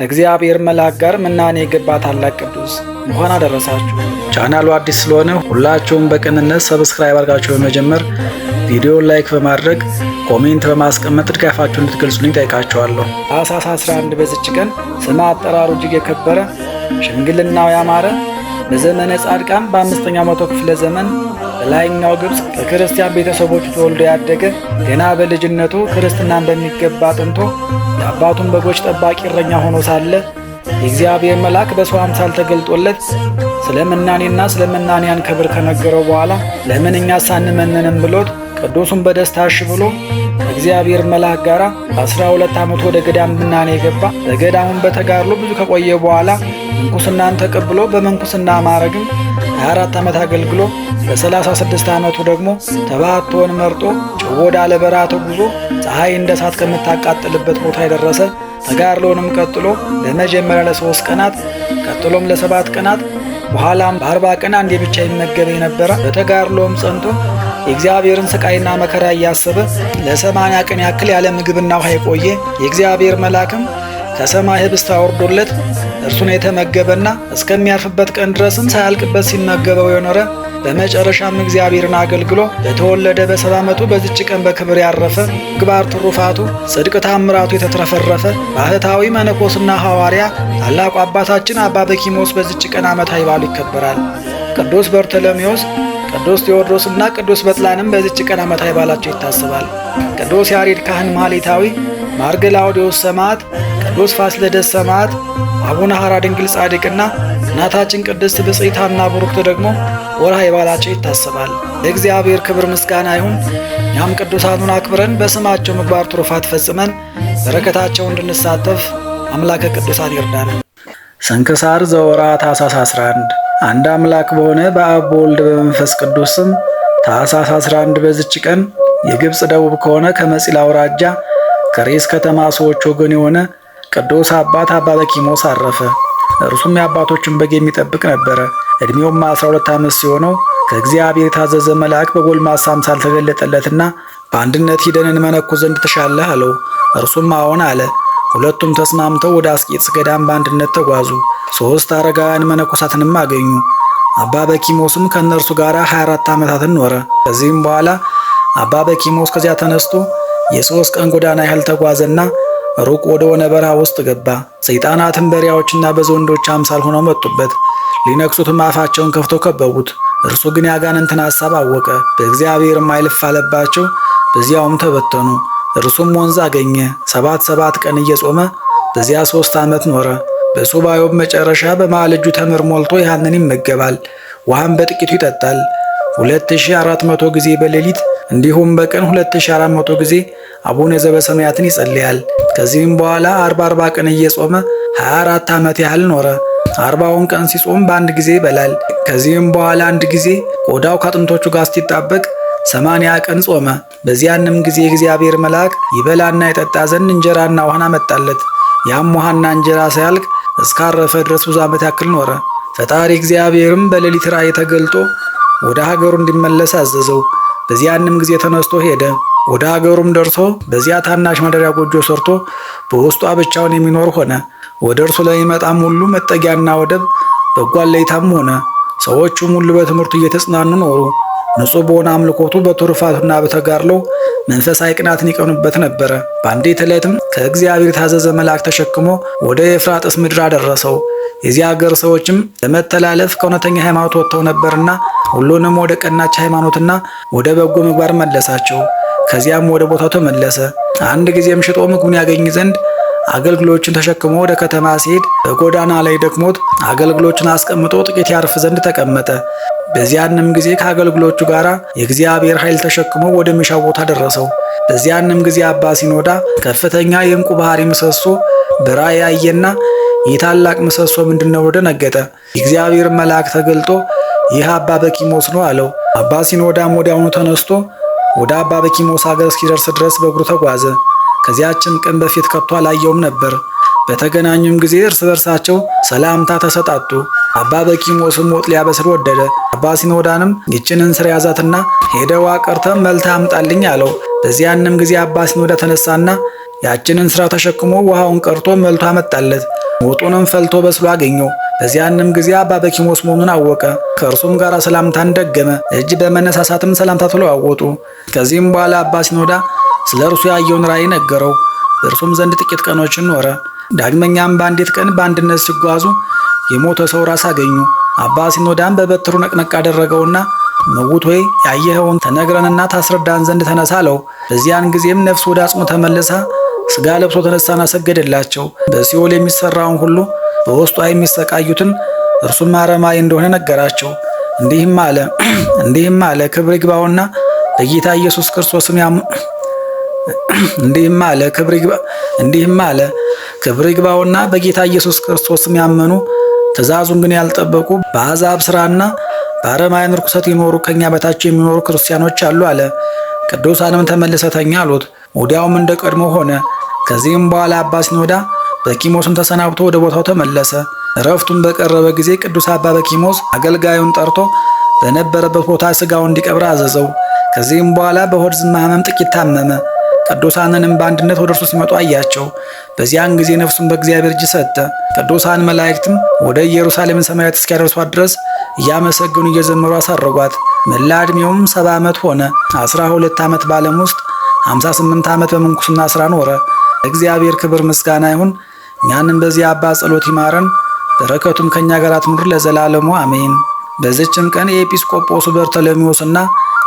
ከእግዚአብሔር መልአክ ጋር ምናኔ የገባ ታላቅ ቅዱስ እንኳን አደረሳችሁ። ቻናሉ አዲስ ስለሆነ ሁላችሁም በቅንነት ሰብስክራይብ አድርጋችሁ በመጀመር ቪዲዮውን ላይክ በማድረግ ኮሜንት በማስቀመጥ ድጋፋችሁን እንድትገልጹልኝ ጠይቃችኋለሁ። ታኅሳስ 11 በዚች ቀን ስም አጠራሩ እጅግ የከበረ ሽምግልናው ያማረ በዘመነ ጻድቃን በ5ኛው መቶ ክፍለ ዘመን በላይኛው ግብፅ ከክርስቲያን ቤተሰቦቹ ተወልዶ ያደገ ገና በልጅነቱ ክርስትናን በሚገባ አጥንቶ የአባቱን በጎች ጠባቂ እረኛ ሆኖ ሳለ የእግዚአብሔር መልአክ በሰው አምሳል ተገልጦለት ስለ ምናኔና ስለ ምናንያን ክብር ከነገረው በኋላ ለምን እኛስ አንመነንም ብሎት ቅዱሱን በደስታ እሺ ብሎ ከእግዚአብሔር መልአክ ጋር 12 ዓመት ወደ ገዳም ምናኔ የገባ በገዳሙን በተጋድሎ ብዙ ከቆየ በኋላ ምንኩስናን ተቀብሎ በምንኩስና ማዕረግም 24 ዓመት አገልግሎ በ36 ዓመቱ ደግሞ ተባቶን መርጦ ጭው ወዳለ በረሃ ተጉዞ ፀሐይ እንደ እሳት ከምታቃጥልበት ቦታ የደረሰ ተጋድሎንም ቀጥሎ በመጀመሪያ ለ3 ቀናት ቀጥሎም ለ7 ቀናት በኋላም በ40 ቀን አንዴ ብቻ ይመገብ የነበረ በተጋድሎም ጸንቶ የእግዚአብሔርን ስቃይና መከራ እያሰበ ለ80 ቀን ያክል ያለ ምግብና ውሃ የቆየ የእግዚአብሔር መልአክም ከሰማይ ህብስት አወርዶለት እርሱን የተመገበና እስከሚያርፍበት ቀን ድረስም ሳያልቅበት ሲመገበው የኖረ በመጨረሻም እግዚአብሔርን አገልግሎ በተወለደ በ70 ዓመቱ በዚች ቀን በክብር ያረፈ ምግባር ትሩፋቱ ጽድቅ ታምራቱ የተትረፈረፈ ባህታዊ መነኮስና ሐዋርያ ታላቁ አባታችን አባ በኪሞስ በዚች ቀን ዓመታዊ በዓሉ ይከበራል። ቅዱስ በርተሎሜዎስ፣ ቅዱስ ቴዎድሮስና ቅዱስ በጥላንም በዚች ቀን ዓመታዊ በዓላቸው ይታሰባል። ቅዱስ ያሬድ ካህን ማኅሌታዊ፣ ማርገላውዴዎስ ሰማዕት፣ ቅዱስ ፋሲለደስ ሰማዕት፣ አቡነ ሐራ ድንግል ጻድቅና እናታችን ቅድስት ብጽዕት ሐና ቡርክት ደግሞ ወርሃዊ በዓላቸው ይታሰባል። ለእግዚአብሔር ክብር ምስጋና ይሁን። እኛም ቅዱሳኑን አክብረን በስማቸው ምግባር ትሩፋት ፈጽመን በረከታቸው እንድንሳተፍ አምላከ ቅዱሳን ይርዳን። ስንክሳር ዘወርኃ ታኅሳስ 11 አንድ አምላክ በሆነ በአብ በወልድ በመንፈስ ቅዱስ ስም ታኅሳስ 11 በዚች ቀን የግብፅ ደቡብ ከሆነ ከመጺላ አውራጃ ከሬስ ከተማ ሰዎች ወገን የሆነ ቅዱስ አባት አባ በኪሞስ አረፈ። እርሱም የአባቶችን በግ የሚጠብቅ ነበረ። ዕድሜውም 12 ዓመት ሲሆነው ከእግዚአብሔር የታዘዘ መልአክ በጎልማሳ አምሳል ተገለጠለትና በአንድነት ሂደን እንመነኩስ ዘንድ ትሻለህ አለው። እርሱም አዎን አለ። ሁለቱም ተስማምተው ወደ አስቄጥስ ገዳም በአንድነት ተጓዙ። 3 አረጋውያን መነኮሳትንም አገኙ። አባ በኪሞስም ከእነርሱ ጋር 24 ዓመታትን ኖረ። ከዚህም በኋላ አባ በኪሞስ ከዚያ ተነስቶ የ3 ቀን ጎዳና ያህል ተጓዘና ሩቅ ወደ ሆነ በረሃ ውስጥ ገባ። ሰይጣናትም በሪያዎችና በዘንዶች አምሳል ሆነው መጡበት። ሊነክሱትም አፋቸውን ከፍተው ከበቡት። እርሱ ግን ያጋንንትን ሐሳብ አወቀ። በእግዚአብሔርም ኃይል አለባቸው። በዚያውም ተበተኑ። እርሱም ወንዝ አገኘ። 7 ቀን እየጾመ በዚያ 3 ዓመት ኖረ። በሱባኤውም መጨረሻ በመሃል እጁ ተምር ሞልቶ ያንን ይመገባል፣ ውሃም በጥቂቱ ይጠጣል። 2400 ጊዜ በሌሊት እንዲሁም በቀን 2400 ጊዜ አቡነ ዘበሰማያትን ይጸልያል። ከዚህም በኋላ 40 ቀን እየጾመ 24 ዓመት ያህል ኖረ። 40ውን ቀን ሲጾም በአንድ ጊዜ ይበላል። ከዚህም በኋላ አንድ ጊዜ ቆዳው ከአጥንቶቹ ጋር ሲጣበቅ 80 ቀን ጾመ። በዚያንም ጊዜ የእግዚአብሔር መልአክ ይበላና ይጠጣ ዘንድ እንጀራና ውሃን አመጣለት። ያም ውሃና እንጀራ ሳያልቅ እስካረፈ ድረስ ብዙ ዓመት ያክል ኖረ። ፈጣሪ እግዚአብሔርም በሌሊት ራእይ ተገልጦ ወደ ሀገሩ እንዲመለስ አዘዘው። በዚያንም ጊዜ ተነስቶ ሄደ። ወደ ሀገሩም ደርሶ በዚያ ታናሽ ማደሪያ ጎጆ ሰርቶ በውስጧ ብቻውን የሚኖር ሆነ። ወደ እርሱ ለሚመጣም ሁሉ መጠጊያና ወደብ በጎ አለኝታም ሆነ። ሰዎቹም ሁሉ በትምህርቱ እየተጽናኑ ኖሩ። ንጹሕ በሆነ አምልኮቱ በትሩፋቱና በተጋድሎው መንፈሳዊ ቅናትን ይቀኑበት ነበረ። በአንዲት ዕለትም ከእግዚአብሔር የታዘዘ መልአክ ተሸክሞ ወደ ኤፍራጥስ ምድር አደረሰው። የዚህ ሀገር ሰዎችም ለመተላለፍ ከእውነተኛ ሃይማኖት ወጥተው ነበርና ሁሉንም ወደ ቀናች ሃይማኖትና ወደ በጎ ምግባር መለሳቸው። ከዚያም ወደ ቦታው ተመለሰ። አንድ ጊዜም ሽጦ ምግቡን ያገኝ ዘንድ አገልግሎችን ተሸክሞ ወደ ከተማ ሲሄድ በጎዳና ላይ ደክሞት አገልግሎችን አስቀምጦ ጥቂት ያርፍ ዘንድ ተቀመጠ። በዚያንም ጊዜ ከአገልግሎቹ ጋር የእግዚአብሔር ኃይል ተሸክሞ ወደ ሚሻው ቦታ ደረሰው። በዚያንም ጊዜ አባ ሲኖዳ ከፍተኛ የዕንቁ ባህሪ ምሰሶ በራእይ አየና ይህ ታላቅ ምሰሶ ምንድነው ብሎ ደነገጠ። የእግዚአብሔር መልአክ ተገልጦ ይህ አባ በኪሞስ ነው አለው። አባ ሲኖዳም ወዲያውኑ ተነስቶ ወደ አባ በኪሞስ ሀገር እስኪደርስ ድረስ በእግሩ ተጓዘ። ከዚያችም ቀን በፊት ከቶ አላየውም ነበር። በተገናኙም ጊዜ እርስ በርሳቸው ሰላምታ ተሰጣጡ። አባ በኪሞስም ወጥ ሊያበስል ወደደ። አባ ሲኖዳንም ይህችን እንስራ ያዛትና ሄደዋ ቀርተም መልታ አምጣልኝ አለው። በዚያንም ጊዜ አባ ሲኖዳ ተነሳና ያችን እንስራ ተሸክሞ ውሃውን ቀርቶ መልቶ አመጣለት። ወጡንም ፈልቶ በስሎ አገኘው። በዚያንም ጊዜ አባ በኪሞስ መሆኑን አወቀ። ከእርሱም ጋር ሰላምታን ደገመ። እጅ በመነሳሳትም ሰላምታ ተለዋወጡ። ከዚህም በኋላ አባ ሲኖዳ ስለ እርሱ ያየውን ራእይ ነገረው። በእርሱም ዘንድ ጥቂት ቀኖችን ኖረ። ዳግመኛም በአንዲት ቀን በአንድነት ሲጓዙ የሞተ ሰው ራስ አገኙ። አባ ሲኖዳም በበትሩ ነቅነቅ አደረገውና ምውት ሆይ ያየኸውን ተነግረንና ታስረዳን ዘንድ ተነሳ አለው። በዚያን ጊዜም ነፍስ ወደ አጽሙ ተመልሳ ሥጋ ለብሶ ተነሳና ሰገደላቸው። በሲኦል የሚሰራውን ሁሉ በውስጧ የሚሰቃዩትን እርሱም አረማዊ እንደሆነ ነገራቸው። እንዲህም አለ ክብር ይግባውና በጌታ ኢየሱስ ክርስቶስም ክብር ይግባውና በጌታ ኢየሱስ ክርስቶስም ያመኑ ትእዛዙን ግን ያልጠበቁ በአሕዛብ ሥራና በአረማውያን ርኩሰት ይኖሩ ከኛ በታች የሚኖሩ ክርስቲያኖች አሉ አለ። ቅዱሳንም ተመልሰህ ተኛ አሉት። ወዲያውም እንደ ቀድሞ ሆነ። ከዚህም በኋላ አባ ሲኖዳ በኪሞስን ተሰናብቶ ወደ ቦታው ተመለሰ። እረፍቱን በቀረበ ጊዜ ቅዱስ አባ በኪሞስ አገልጋዩን ጠርቶ በነበረበት ቦታ ሥጋውን እንዲቀብር አዘዘው። ከዚህም በኋላ በሆድ ዝማ ሕመም ጥቂት ታመመ። ቅዱሳንንም በአንድነት ወደ እርሱ ሲመጡ አያቸው። በዚያን ጊዜ ነፍሱን በእግዚአብሔር እጅ ሰጠ። ቅዱሳን መላእክትም ወደ ኢየሩሳሌም ሰማያት እስኪያደርሷት ድረስ እያመሰገኑ እየዘመሩ አሳረጓት። መላ ዕድሜውም 70 ዓመት ሆነ። 12 ዓመት በዓለም ውስጥ 58 ዓመት በምንኩስና ሥራ ኖረ። እግዚአብሔር ክብር ምስጋና ይሁን። እኛንም በዚህ አባ ጸሎት ይማረን፣ በረከቱም ከኛ ጋር ትኑር ለዘላለሙ አሜን። በዚችም ቀን የኤጲስቆጶሱ በርተሎሜዎስና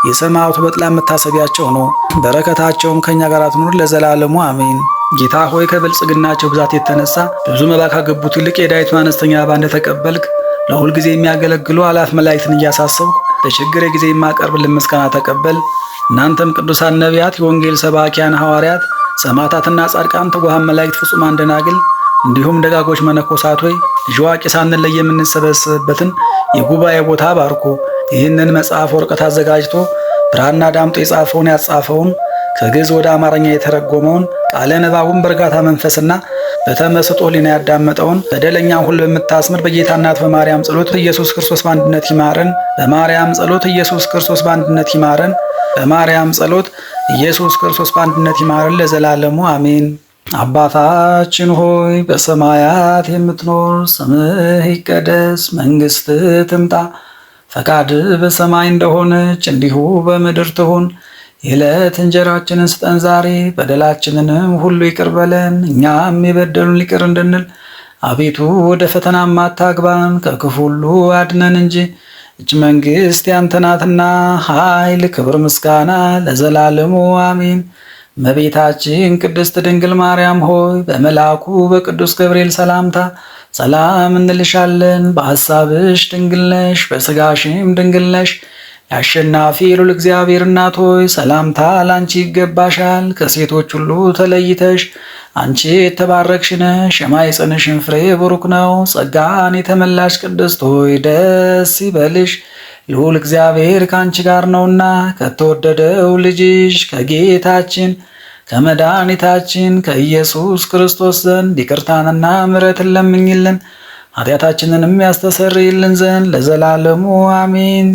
የሰማዕቱ በጥላ መታሰቢያቸው ነው። በረከታቸውም ከኛ ጋር ትኑር ለዘላለሙ አሜን። ጌታ ሆይ ከብልጽግናቸው ብዛት የተነሳ ብዙ መባ ካገቡት ይልቅ የዳዊቱን አነስተኛ መባ እንደተቀበልክ ለሁል ጊዜ የሚያገለግሉ አላፍ መላእክትን እያሳሰብኩ በችግሬ ጊዜ የማቀርብልን ምስጋና ተቀበል። እናንተም ቅዱሳን ነቢያት፣ የወንጌል ሰባኪያን ሐዋርያት፣ ሰማዕታትና ጻድቃን፣ ትጉሃን መላእክት፣ ፍጹማን ደናግል እንዲሁም ደጋጎች መነኮሳት ሆይ ልጅ አዋቂ ሳንለይ የምንሰበሰብበትን የጉባኤ ቦታ ባርኩ። ይህንን መጽሐፍ ወረቀት አዘጋጅቶ ብራና ዳምጦ የጻፈውን ያጻፈውን ከግዕዝ ወደ አማርኛ የተረጎመውን ቃለ ንባቡን በእርጋታ መንፈስና በተመስጦ ሕሊና ያዳመጠውን በደለኛ ሁሉ በምታስምር በጌታ እናት በማርያም ጸሎት ኢየሱስ ክርስቶስ በአንድነት ይማረን። በማርያም ጸሎት ኢየሱስ ክርስቶስ በአንድነት ይማረን። በማርያም ጸሎት ኢየሱስ ክርስቶስ በአንድነት ይማረን ለዘላለሙ አሜን። አባታችን ሆይ በሰማያት የምትኖር፣ ስምህ ይቀደስ፣ መንግሥትህ ትምጣ፣ ፈቃድህ በሰማይ እንደሆነች እንዲሁ በምድር ትሁን። የዕለት እንጀራችንን ስጠን ዛሬ፣ በደላችንንም ሁሉ ይቅር በለን እኛም የበደሉን ይቅር እንድንል። አቤቱ ወደ ፈተናም አታግባን፣ ከክፉ ሁሉ አድነን እንጂ እች መንግሥት ያንተ ናትና ኃይል፣ ክብር፣ ምስጋና ለዘላለሙ አሜን። እመቤታችን ቅድስት ድንግል ማርያም ሆይ በመልአኩ በቅዱስ ገብርኤል ሰላምታ ሰላም እንልሻለን። በሐሳብሽ ድንግል ነሽ፣ በሥጋሽም ድንግል ነሽ። የአሸናፊ ልዑል እግዚአብሔር እናት ሆይ ሰላምታ ላንቺ ይገባሻል። ከሴቶች ሁሉ ተለይተሽ አንቺ የተባረክሽ ነሽ፣ የማኅፀንሽም ፍሬ ቡሩክ ነው። ጸጋን የተመላሽ ቅድስት ሆይ ደስ ይበልሽ፣ ልዑል እግዚአብሔር ከአንቺ ጋር ነውና ከተወደደው ልጅሽ ከጌታችን ከመድኃኒታችን ከኢየሱስ ክርስቶስ ዘንድ ይቅርታንና ምሕረትን ለምኝልን ኃጢአታችንንም ያስተሰርይልን ዘንድ ለዘላለሙ አሜን።